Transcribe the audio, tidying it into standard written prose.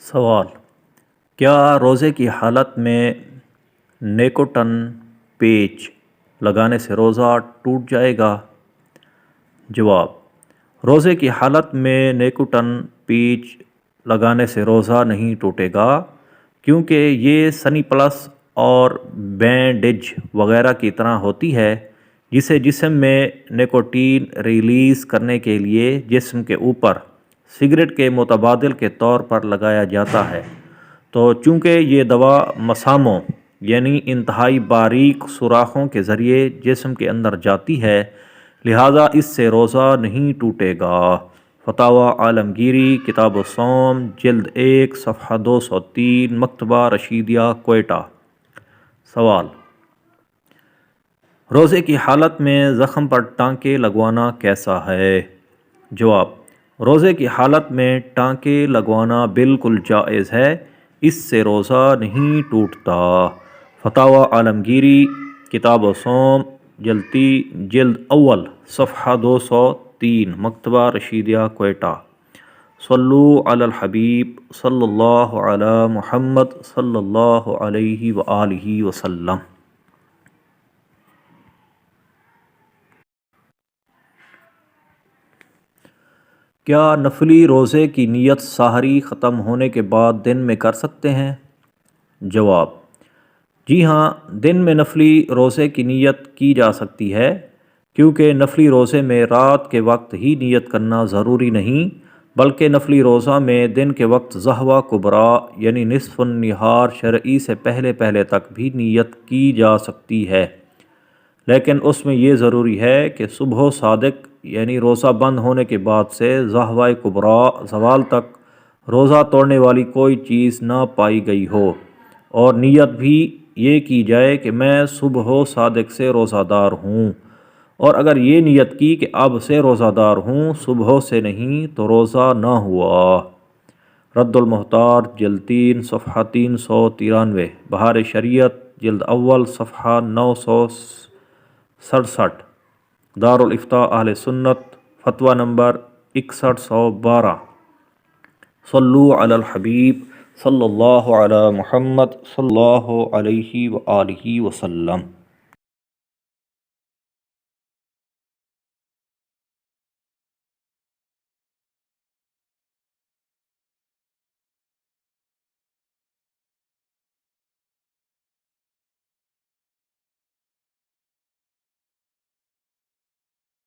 سوال: کیا روزے کی حالت میں نیکوٹن پیچ لگانے سے روزہ ٹوٹ جائے گا؟ جواب: روزے کی حالت میں نیکوٹن پیچ لگانے سے روزہ نہیں ٹوٹے گا، کیونکہ یہ سنی پلس اور بینڈیج وغیرہ کی طرح ہوتی ہے، جسے جسم میں نیکوٹین ریلیز کرنے کے لیے جسم کے اوپر سگریٹ کے متبادل کے طور پر لگایا جاتا ہے۔ تو چونکہ یہ دوا مساموں یعنی انتہائی باریک سوراخوں کے ذریعے جسم کے اندر جاتی ہے، لہٰذا اس سے روزہ نہیں ٹوٹے گا۔ فتاوی عالمگیری، کتاب الصوم، جلد 1، صفحہ 203، مکتبہ رشیدیہ، کوئٹہ۔ سوال: روزے کی حالت میں زخم پر ٹانکے لگوانا کیسا ہے؟ جواب: روزے کی حالت میں ٹانکے لگوانا بالکل جائز ہے، اس سے روزہ نہیں ٹوٹتا۔ فتاوی عالمگیری، کتاب الصوم، جلد اول، صفحہ 203، مکتبہ رشیدیہ، کوئٹہ۔ صلو علی الحبیب صلی اللہ علی محمد صلی اللہ علیہ وآلہ وسلم۔ کیا نفلی روزے کی نیت سحری ختم ہونے کے بعد دن میں کر سکتے ہیں؟ جواب: جی ہاں، دن میں نفلی روزے کی نیت کی جا سکتی ہے، کیونکہ نفلی روزے میں رات کے وقت ہی نیت کرنا ضروری نہیں، بلکہ نفلی روزہ میں دن کے وقت ضحوہ کبریٰ یعنی نصف النہار شرعی سے پہلے تک بھی نیت کی جا سکتی ہے، لیکن اس میں یہ ضروری ہے کہ صبح صادق یعنی روزہ بند ہونے کے بعد سے ضحوہ کبریٰ زوال تک روزہ توڑنے والی کوئی چیز نہ پائی گئی ہو، اور نیت بھی یہ کی جائے کہ میں صبح صادق سے روزہ دار ہوں، اور اگر یہ نیت کی کہ اب سے روزہ دار ہوں، صبح سے نہیں، تو روزہ نہ ہوا۔ رد المحتاج، جلد 3، صفحہ 393، بہار شریعت، جلد اول، صفحہ 967، دارالافتاء اہل سنت، فتویٰ نمبر 6112۔ صلو علی الحبیب صلی اللہ علی محمد صلی اللہ علیہ وآلہ وسلم۔